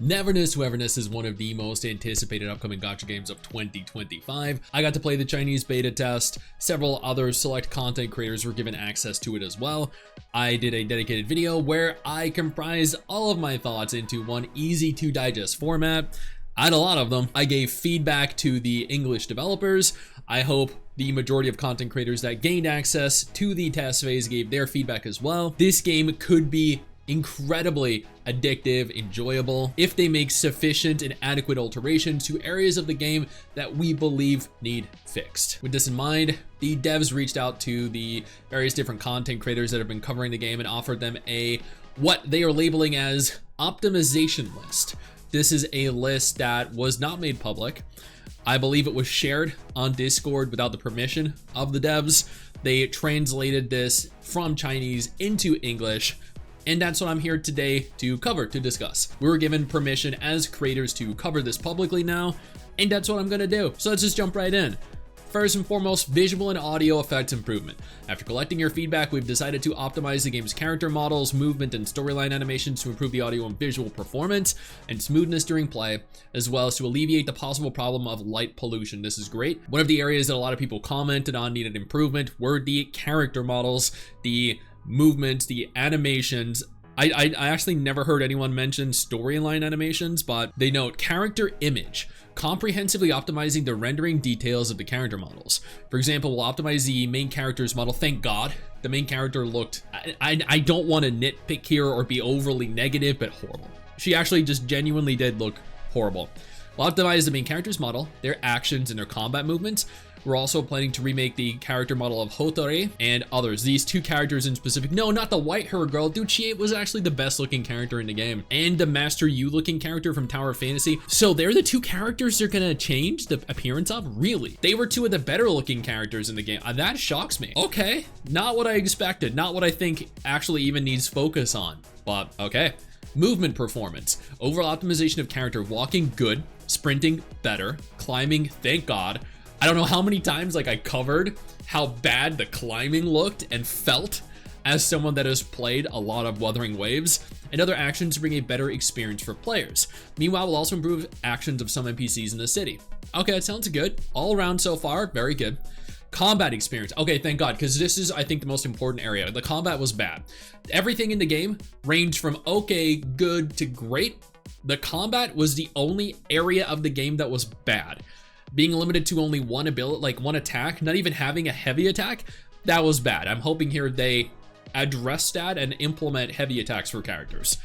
Neverness is one of the most anticipated upcoming gacha games of 2025. I got to play the Chinese beta test. Several other select content creators were given access to it as well. I did a dedicated video where I comprised all of my thoughts into one easy to digest format. I had a lot of them. I gave feedback to the English developers. I hope the majority of content creators that gained access to the test phase gave their feedback as well. This game could be incredibly addictive, enjoyable, if they make sufficient and adequate alterations to areas of the game that we believe need fixed. With this in mind, the devs reached out to the various different content creators that have been covering the game and offered them what they are labeling as optimization list. This is a list that was not made public. I believe it was shared on Discord without the permission of the devs. They translated this from Chinese into English, and that's what I'm here today to cover, to discuss. We were given permission as creators to cover this publicly now, and that's what I'm gonna do. So let's just jump right in. First and foremost, visual and audio effects improvement. After collecting your feedback, we've decided to optimize the game's character models, movement, and storyline animations to improve the audio and visual performance and smoothness during play, as well as to alleviate the possible problem of light pollution. This is great. One of the areas that a lot of people commented on needed improvement were the character models, the movements, the animations. I actually never heard anyone mention storyline animations, but they note character image, comprehensively optimizing the rendering details of the character models. For example, we'll optimize the main character's model. Thank God the main character looked, I don't want to nitpick here or be overly negative, but horrible. She actually just genuinely did look horrible. We'll optimize the main character's model, their actions, and their combat movements. We're also planning to remake the character model of Hotori and others. These two characters in specific. No, not the white hair girl. Dude, she was actually the best looking character in the game. And the Master Yu looking character from Tower of Fantasy. So they're the two characters they're gonna change the appearance of? Really? They were two of the better looking characters in the game. That shocks me. Okay, not what I expected. Not what I think actually even needs focus on. But okay. Movement performance. Overall optimization of character walking, good. Sprinting, better. Climbing, thank God. I don't know how many times I covered how bad the climbing looked and felt as someone that has played a lot of Wuthering Waves, and other actions to bring a better experience for players. Meanwhile, we'll also improve actions of some NPCs in the city. Okay, that sounds good. All around so far, very good. Combat experience. Okay, thank God, because this is, I think, the most important area. The combat was bad. Everything in the game ranged from okay, good to great. The combat was the only area of the game that was bad. Being limited to only one ability, one attack, not even having a heavy attack, that was bad. I'm hoping here they address that and implement heavy attacks for characters.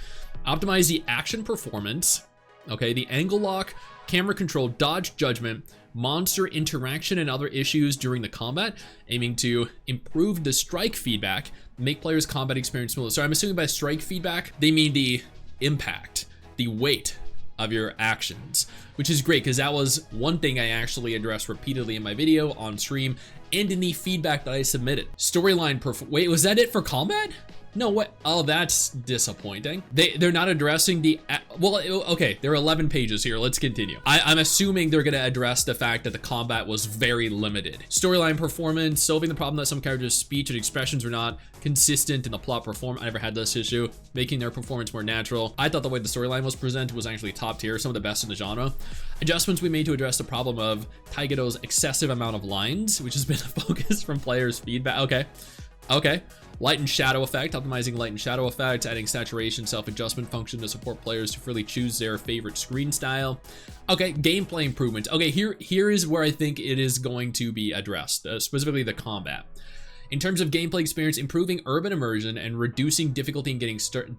Optimize the action performance, okay, the angle lock, camera control, dodge judgment, monster interaction, and other issues during the combat, aiming to improve the strike feedback, make players' combat experience smoother. So I'm assuming by strike feedback, they mean the impact, the weight of your actions, which is great because that was one thing I actually addressed repeatedly in my video on stream and in the feedback that I submitted. Storyline wait, was that it for combat? No, what? Oh, that's disappointing. They're not addressing the, well, okay, there are 11 pages here. Let's continue. I'm assuming they're gonna address the fact that the combat was very limited. Storyline performance, solving the problem that some characters' speech and expressions were not consistent in the plot I never had this issue, making their performance more natural. I thought the way the storyline was presented was actually top tier, some of the best in the genre. Adjustments we made to address the problem of Taigedo's excessive amount of lines, which has been a focus from players' feedback. Okay. Light and shadow effect, optimizing light and shadow effect, adding saturation self-adjustment function to support players to freely choose their favorite screen style. Okay, gameplay improvements. Okay, here is where I think it is going to be addressed, specifically the combat. In terms of gameplay experience, improving urban immersion and reducing difficulty in getting started.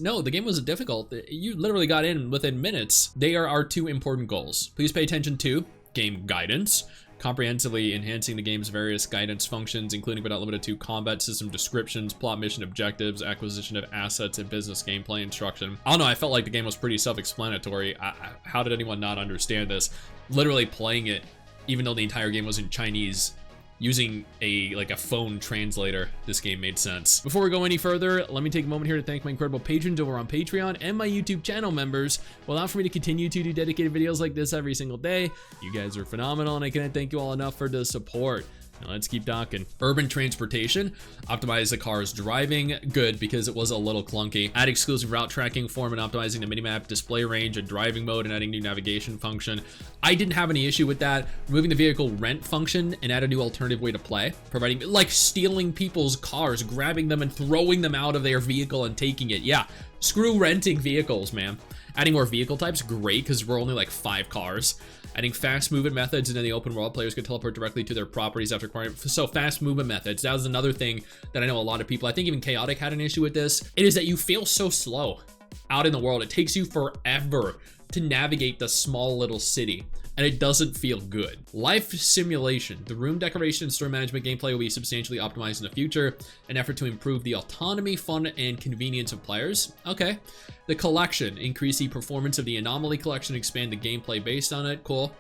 No, the game wasn't difficult. You literally got in within minutes. They are our two important goals. Please pay attention to game guidance, comprehensively enhancing the game's various guidance functions, including but not limited to combat system descriptions, plot mission objectives, acquisition of assets, and business gameplay instruction. I don't know, I felt like the game was pretty self-explanatory. How did anyone not understand this? Literally playing it, even though the entire game was in Chinese, using a phone translator, this game made sense. Before we go any further, let me take a moment here to thank my incredible patrons over on Patreon and my YouTube channel members who allow for me to continue to do dedicated videos like this every single day. You guys are phenomenal, and I can't thank you all enough for the support. Now let's keep talking. Urban transportation, optimize the car's driving, good, because it was a little clunky. Add exclusive route tracking form and optimizing the minimap display range and driving mode and adding new navigation function. I didn't have any issue with that. Removing the vehicle rent function and add a new alternative way to play, providing, like, stealing people's cars, grabbing them and throwing them out of their vehicle and taking it. Yeah, screw renting vehicles, man. Adding more vehicle types, great, because we're only like 5 cars. Adding fast movement methods, and in the open world, players can teleport directly to their properties after acquiring. So fast movement methods, that was another thing that I know a lot of people, I think even Chaotic had an issue with this. It is that you feel so slow out in the world. It takes you forever to navigate the small little city, and it doesn't feel good. Life simulation. The room decoration and store management gameplay will be substantially optimized in the future, an effort to improve the autonomy, fun, and convenience of players. Okay. The collection. Increase the performance of the anomaly collection, expand the gameplay based on it. Cool.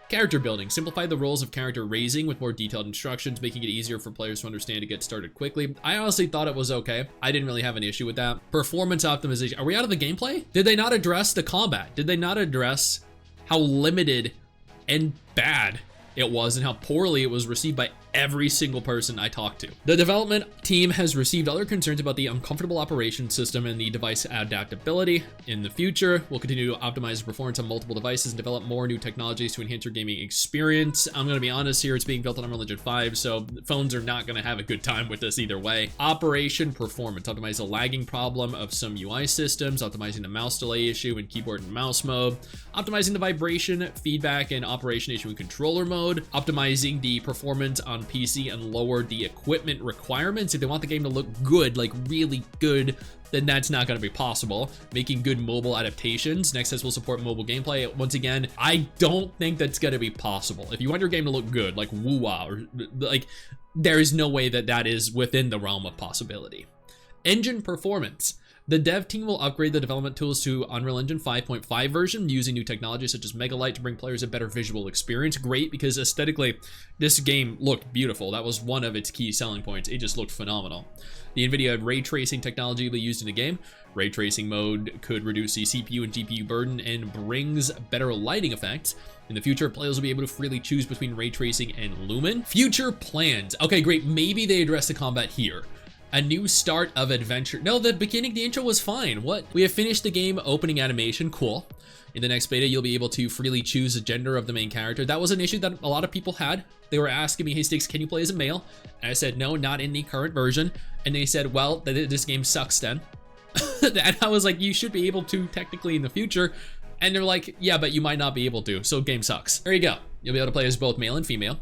Character building. Simplify the roles of character raising with more detailed instructions, making it easier for players to understand to get started quickly. I honestly thought it was okay. I didn't really have an issue with that. Performance optimization. Are we out of the gameplay? Did they not address the combat? Did they not address how limited and bad it was and how poorly it was received by every single person I talked to? The development team has received other concerns about the uncomfortable operation system and the device adaptability. In the future, we'll continue to optimize the performance on multiple devices and develop more new technologies to enhance your gaming experience. I'm going to be honest here, it's being built on Unreal Engine 5, so phones are not going to have a good time with this either way. Operation performance. Optimize the lagging problem of some UI systems, optimizing the mouse delay issue in keyboard and mouse mode, optimizing the vibration, feedback, and operation issue in controller mode, optimizing the performance on PC and lower the equipment requirements. If they want the game to look good, like really good, then that's not going to be possible. Making good mobile adaptations. Nexus will support mobile gameplay. Once again, I don't think that's going to be possible. If you want your game to look good, like woo-wah, or like, there is no way that that is within the realm of possibility. Engine performance. The dev team will upgrade the development tools to Unreal Engine 5.5 version using new technologies such as Megalight to bring players a better visual experience. Great, because aesthetically, this game looked beautiful. That was one of its key selling points. It just looked phenomenal. The NVIDIA ray tracing technology will be used in the game. Ray tracing mode could reduce the CPU and GPU burden and brings better lighting effects. In the future, players will be able to freely choose between ray tracing and lumen. Future plans. Okay, great. Maybe they address the combat here. A new start of adventure. No, the beginning, the intro was fine. What? We have finished the game opening animation. Cool. In the next beta, you'll be able to freely choose the gender of the main character. That was an issue that a lot of people had. They were asking me, hey Stix, can you play as a male? And I said, no, not in the current version. And they said, well, this game sucks then. And I was like, you should be able to technically in the future. And they're like, yeah, but you might not be able to. So game sucks. There you go. You'll be able to play as both male and female.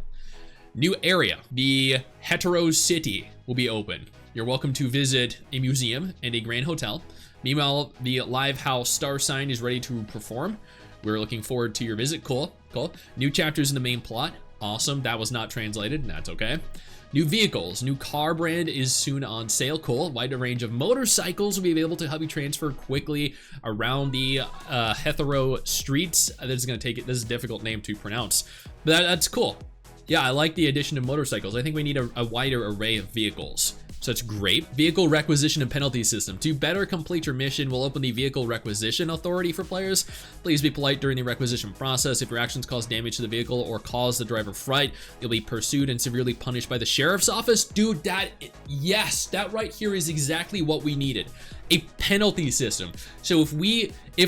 New area. The Hetero City will be open. You're welcome to visit a museum and a grand hotel. Meanwhile, the live house star sign is ready to perform. We're looking forward to your visit. Cool, cool. New chapters in the main plot. Awesome. That was not translated, and that's okay. New vehicles. New car brand is soon on sale. Cool. Wider range of motorcycles will be available to help you transfer quickly around the Hetero streets. This is going to take it. This is a difficult name to pronounce, but that's cool. Yeah, I like the addition of motorcycles. I think we need a wider array of vehicles. So that's great. Vehicle requisition and penalty system. To better complete your mission, we'll open the vehicle requisition authority for players. Please be polite during the requisition process. If your actions cause damage to the vehicle or cause the driver fright, you'll be pursued and severely punished by the sheriff's office. Dude, yes, that right here is exactly what we needed. A penalty system. So if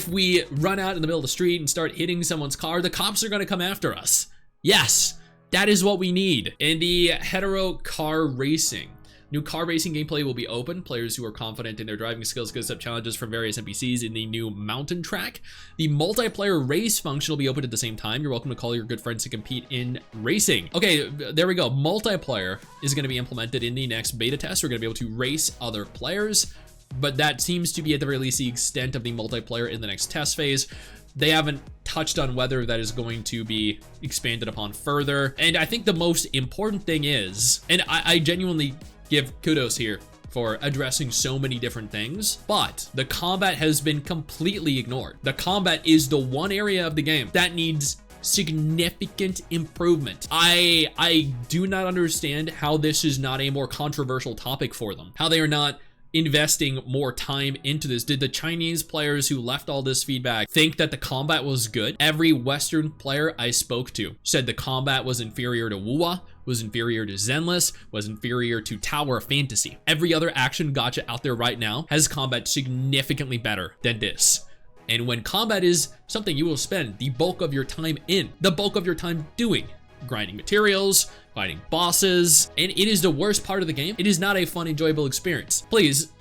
we run out in the middle of the street and start hitting someone's car, the cops are gonna come after us. Yes, that is what we need. And the hetero car racing. New car racing gameplay will be open. Players who are confident in their driving skills can accept challenges from various NPCs in the new mountain track. The multiplayer race function will be open at the same time. You're welcome to call your good friends to compete in racing. Okay, there we go. Multiplayer is going to be implemented in the next beta test. We're going to be able to race other players, but that seems to be at the very least the extent of the multiplayer in the next test phase. They haven't touched on whether that is going to be expanded upon further. And I think the most important thing is, and I genuinely give kudos here for addressing so many different things, but the combat has been completely ignored. The combat is the one area of the game that needs significant improvement. I do not understand how this is not a more controversial topic for them, how they are not investing more time into this? Did the Chinese players who left all this feedback think that the combat was good? Every Western player I spoke to said the combat was inferior to Wuwa, was inferior to Zenless, was inferior to Tower of Fantasy. Every other action gacha out there right now has combat significantly better than this. And when combat is something you will spend the bulk of your time in, the bulk of your time doing, grinding materials, fighting bosses, and it is the worst part of the game. It is not a fun, enjoyable experience. Please,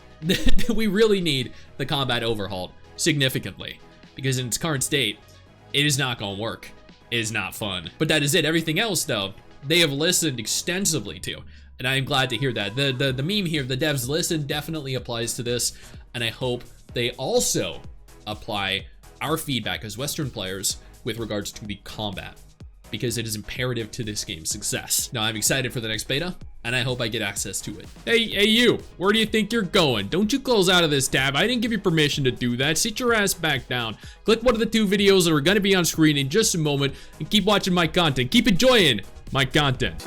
we really need the combat overhauled significantly, because in its current state, it is not gonna work. It is not fun. But that is it. Everything else, though, they have listened extensively to, and I am glad to hear that. The meme here, the devs listen, definitely applies to this, and I hope they also apply our feedback as Western players with regards to the combat, because it is imperative to this game's success. Now, I'm excited for the next beta, and I hope I get access to it. Hey you, where do you think you're going? Don't you close out of this tab. I didn't give you permission to do that. Sit your ass back down. Click one of the 2 videos that are gonna be on screen in just a moment, and keep watching my content. Keep enjoying my content.